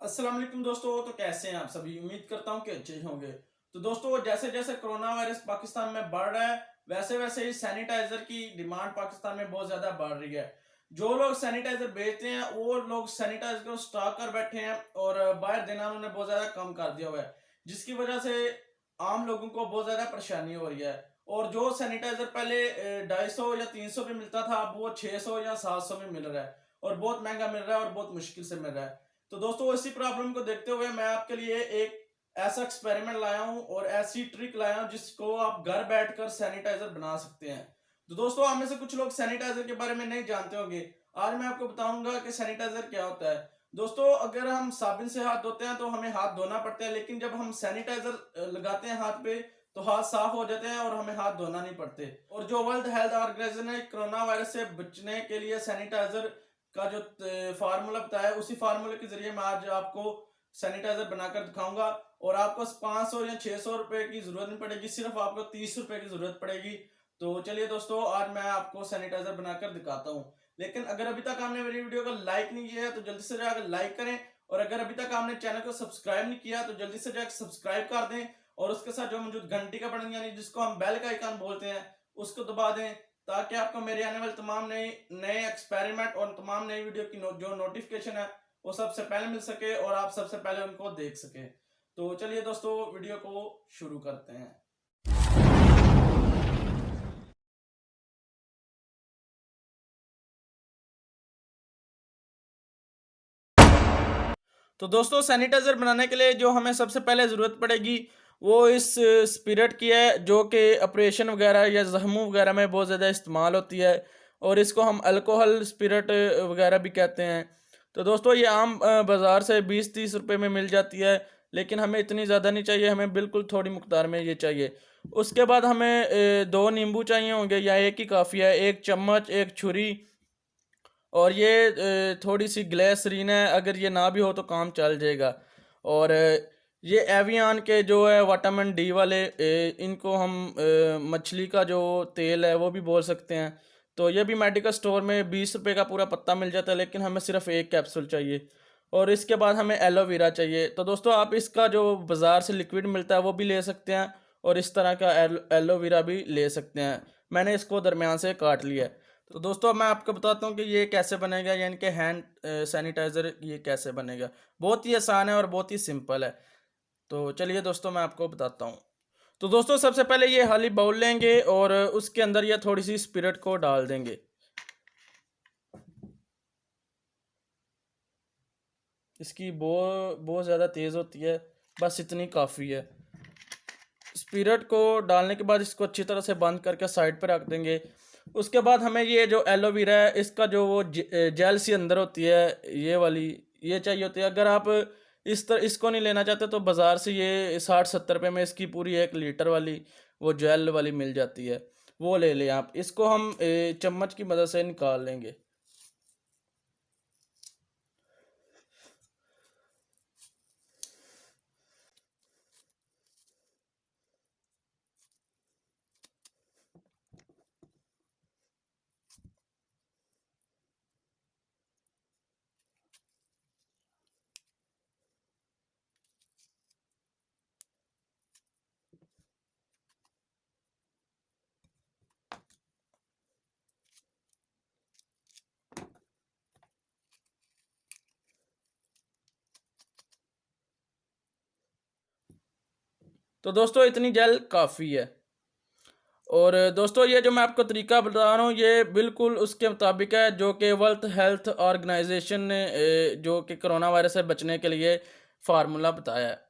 अस्सलाम वालेकुम दोस्तों। तो कैसे हैं आप सभी? उम्मीद करता हूं कि अच्छे ही होंगे। तो दोस्तों, जैसे जैसे कोरोना वायरस पाकिस्तान में बढ़ रहा है, वैसे वैसे ही सैनिटाइजर की डिमांड पाकिस्तान में बहुत ज्यादा बढ़ रही है। जो लोग सैनिटाइजर बेचते हैं वो लोग सैनिटाइजर को स्टॉक कर बैठे हैं और बाहर देना उन्होंने बहुत ज्यादा कम कर दिया हुआ है, जिसकी वजह से आम लोगों को बहुत ज्यादा परेशानी हो रही है। और जो सैनिटाइजर पहले 250 या 300 पे मिलता था, अब वो 600 या 700 में मिल रहा है और बहुत महंगा मिल रहा है और बहुत मुश्किल से मिल रहा है। तो दोस्तों, इसी प्रॉब्लम को देखते हुए मैं आपके लिए एक ऐसा एक्सपेरिमेंट लाया हूं और ऐसी ट्रिक लाया हूं जिसको आप घर बैठकर सैनिटाइजर बना सकते हैं। तो दोस्तों, आप में से कुछ लोग सैनिटाइजर के बारे में नहीं जानते होंगे। आज मैं आपको बताऊंगा कि सैनिटाइजर क्या होता है। दोस्तों, अगर हम साबुन से हाथ धोते हैं तो हमें हाथ धोना पड़ता है, लेकिन जब हम सैनिटाइजर लगाते हैं हाथ पे तो हाथ साफ हो जाते हैं और हमें हाथ धोना नहीं पड़ते। और जो वर्ल्ड हेल्थ ऑर्गेनाइजेशन ने कोरोना वायरस से बचने के लिए सैनिटाइजर का जो फार्मूला बताया, उसी फार्मूले के जरिए मैं आज आपको सैनिटाइजर बनाकर दिखाऊंगा। और आपको 500 या 600 रुपए की जरूरत नहीं पड़ेगी, सिर्फ आपको 30 रुपए की जरूरत पड़ेगी। तो चलिए दोस्तों, आज मैं आपको सैनिटाइजर बनाकर दिखाता हूँ। लेकिन अगर अभी तक आपने मेरी वीडियो को लाइक नहीं किया है तो जल्दी से जाकर लाइक करें, और अगर अभी तक आपने चैनल को सब्सक्राइब नहीं किया तो जल्दी से जाकर सब्सक्राइब कर दें, और उसके साथ जो मौजूद घंटी का बटन यानी जिसको हम बेल का आइकन बोलते हैं उसको दबा दें, ताकि आपको मेरे आने वाले तमाम नए नए एक्सपेरिमेंट और तमाम नई वीडियो की जो नोटिफिकेशन है वो सबसे पहले मिल सके और आप सबसे पहले उनको देख सके। तो चलिए दोस्तों, वीडियो को शुरू करते हैं। तो दोस्तों, सैनिटाइजर बनाने के लिए जो हमें सबसे पहले ज़रूरत पड़ेगी वो इस स्पिरिट की है, जो कि ऑपरेशन वगैरह या जख्मों वगैरह में बहुत ज़्यादा इस्तेमाल होती है, और इसको हम अल्कोहल स्पिरिट वगैरह भी कहते हैं। तो दोस्तों, ये आम बाज़ार से 20-30 रुपए में मिल जाती है, लेकिन हमें इतनी ज़्यादा नहीं चाहिए, हमें बिल्कुल थोड़ी मकदार में ये चाहिए। उसके बाद हमें 2 नींबू चाहिए होंगे या एक ही काफ़ी है, 1 चम्मच, 1 छुरी, और ये थोड़ी सी ग्लिसरीन है, अगर ये ना भी हो तो काम चल जाएगा। और ये एवियन के जो है विटामिन डी वाले, इनको हम मछली का जो तेल है वो भी बोल सकते हैं। तो ये भी मेडिकल स्टोर में 20 रुपए का पूरा पत्ता मिल जाता है, लेकिन हमें सिर्फ एक कैप्सूल चाहिए। और इसके बाद हमें एलोवेरा चाहिए। तो दोस्तों, आप इसका जो बाज़ार से लिक्विड मिलता है वो भी ले सकते हैं, और इस तरह का एलोवेरा भी ले सकते हैं। मैंने इसको दरमियान से काट लिया है। तो दोस्तों, मैं आपको बताता हूँ कि ये कैसे बनेगा, यानी कि हैंड सैनिटाइज़र ये कैसे बनेगा। बहुत ही आसान है और बहुत ही सिंपल है। तो चलिए दोस्तों, मैं आपको बताता हूँ। तो दोस्तों, सबसे पहले ये खाली बाउल लेंगे और उसके अंदर ये थोड़ी सी स्पिरिट को डाल देंगे। इसकी बहुत ज़्यादा तेज़ होती है, बस इतनी काफ़ी है। स्पिरिट को डालने के बाद इसको अच्छी तरह से बंद करके साइड पर रख देंगे। उसके बाद हमें ये जो एलोवेरा है इसका जो वो जेल सी अंदर होती है, ये वाली, ये चाहिए होती है। अगर आप इसको नहीं लेना चाहते तो बाज़ार से ये 60-70 रुपये में इसकी पूरी 1 लीटर वाली वो जेल वाली मिल जाती है, वो ले लें आप। इसको हम चम्मच की मदद से निकाल लेंगे। तो दोस्तों, इतनी जेल काफ़ी है। और दोस्तों, ये जो मैं आपको तरीका बता रहा हूँ ये बिल्कुल उसके मुताबिक है जो कि वर्ल्ड हेल्थ ऑर्गेनाइजेशन ने जो कि कोरोना वायरस से बचने के लिए फार्मूला बताया है।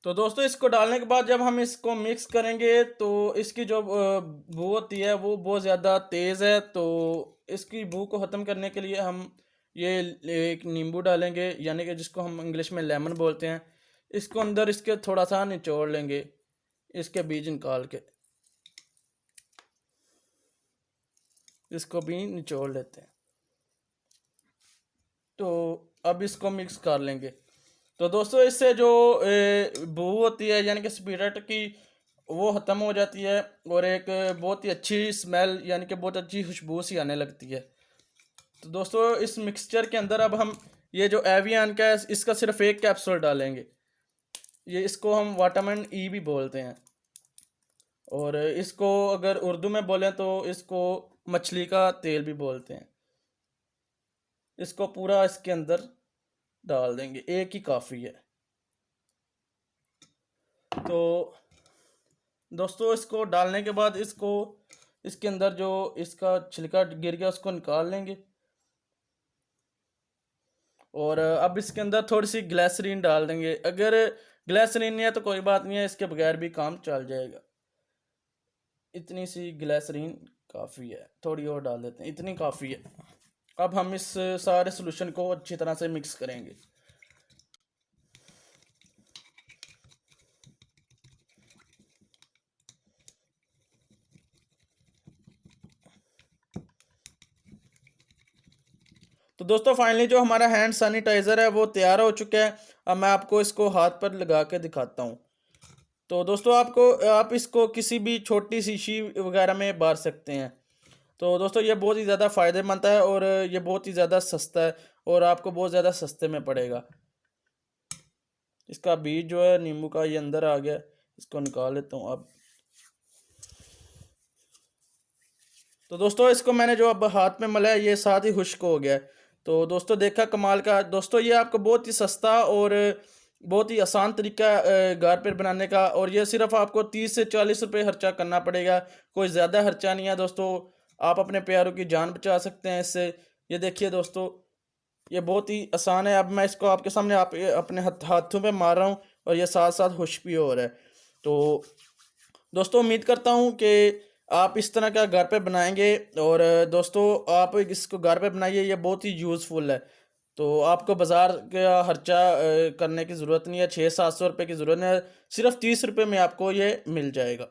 तो दोस्तों, इसको डालने के बाद जब हम इसको मिक्स करेंगे तो इसकी जो बू होती है वो बहुत ज़्यादा तेज़ है। तो इसकी बू को ख़त्म करने के लिए हम ये एक नींबू डालेंगे, यानी कि जिसको हम इंग्लिश में लेमन बोलते हैं। इसको अंदर इसके थोड़ा सा निचोड़ लेंगे, इसके बीज निकाल के इसको भी निचोड़ लेते हैं। तो अब इसको मिक्स कर लेंगे। तो दोस्तों, इससे जो बू होती है यानी कि स्पिरिट की, वो ख़त्म हो जाती है और एक बहुत ही अच्छी स्मेल यानी कि बहुत अच्छी खुशबू सी आने लगती है। तो दोस्तों, इस मिक्सचर के अंदर अब हम ये जो एवियन का है इसका सिर्फ एक कैप्सूल डालेंगे। ये इसको हम विटामिन ई भी बोलते हैं, और इसको अगर उर्दू में बोलें तो इसको मछली का तेल भी बोलते हैं। इसको पूरा इसके अंदर डाल देंगे, एक ही काफ़ी है। तो दोस्तों इसको डालने के बाद इसको इसके अंदर जो इसका छिलका गिर गया उसको निकाल लेंगे, और अब इसके अंदर थोड़ी सी ग्लिसरीन डाल देंगे। अगर ग्लिसरीन नहीं है तो कोई बात नहीं है, इसके बगैर भी काम चल जाएगा। इतनी सी ग्लिसरीन काफ़ी है, थोड़ी और डाल देते हैं, इतनी काफ़ी है। अब हम इस सारे सॉल्यूशन को अच्छी तरह से मिक्स करेंगे। तो दोस्तों फाइनली जो हमारा हैंड सैनिटाइज़र है वो तैयार हो चुका है। अब मैं आपको इसको हाथ पर लगा के दिखाता हूँ। तो दोस्तों आप इसको किसी भी छोटी शीशी वगैरह में बार सकते हैं। तो दोस्तों ये बहुत ही ज़्यादा फ़ायदेमंद है, और ये बहुत ही ज़्यादा सस्ता है, और आपको बहुत ज़्यादा सस्ते में पड़ेगा। इसका बीज जो है नींबू का ये अंदर आ गया, इसको निकाल लेता हूँ अब। तो दोस्तों इसको मैंने जो अब हाथ में मला है ये साथ ही खुश्क हो गया है। तो दोस्तों देखा कमाल का। दोस्तों ये आपको बहुत ही सस्ता और बहुत ही आसान तरीका घर पर बनाने का, और ये सिर्फ आपको 30 से 40 रुपये खर्चा करना पड़ेगा, कोई ज़्यादा खर्चा नहीं है। दोस्तों आप अपने प्यारों की जान बचा सकते हैं इससे। ये देखिए दोस्तों, ये बहुत ही आसान है। अब मैं इसको आपके सामने अपने हाथों पे मार रहा हूँ, और ये साथ साथ खुश्क भी हो रहा है। तो दोस्तों उम्मीद करता हूँ कि आप इस तरह का घर पे बनाएंगे, और दोस्तों आप इसको घर पे बनाइए, ये बहुत ही यूज़फुल है। तो आपको बाज़ार का खर्चा करने की ज़रूरत नहीं है, 600-700 रुपये की ज़रूरत है, सिर्फ 30 रुपये में आपको ये मिल जाएगा।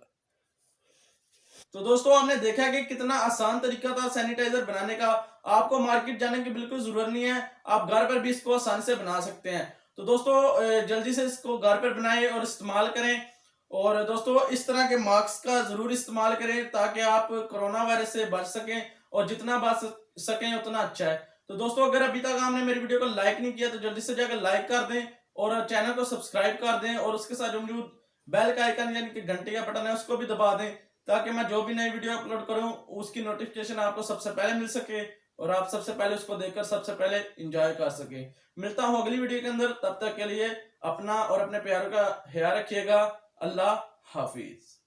तो दोस्तों हमने देखा कि कितना आसान तरीका था सैनिटाइजर बनाने का। आपको मार्केट जाने की बिल्कुल जरूरत नहीं है, आप घर पर भी इसको आसानी से बना सकते हैं। तो दोस्तों जल्दी से इसको घर पर बनाएं और इस्तेमाल करें। और दोस्तों इस तरह के मास्क का जरूर इस्तेमाल करें ताकि आप कोरोना वायरस से बच सकें, और जितना बच सकें उतना अच्छा है। तो दोस्तों अगर अभी तक आपने मेरी वीडियो को लाइक नहीं किया तो जल्दी से जाकर लाइक कर दें, और चैनल को सब्सक्राइब कर दें, और उसके साथ जो मौजूद बेल का आइकन यानी कि घंटी का बटन है उसको भी दबा दें, ताकि मैं जो भी नई वीडियो अपलोड करूं उसकी नोटिफिकेशन आपको सबसे पहले मिल सके, और आप सबसे पहले उसको देखकर सबसे पहले एंजॉय कर सके। मिलता हूं अगली वीडियो के अंदर, तब तक के लिए अपना और अपने प्यारों का ख्याल रखिएगा। अल्लाह हाफिज।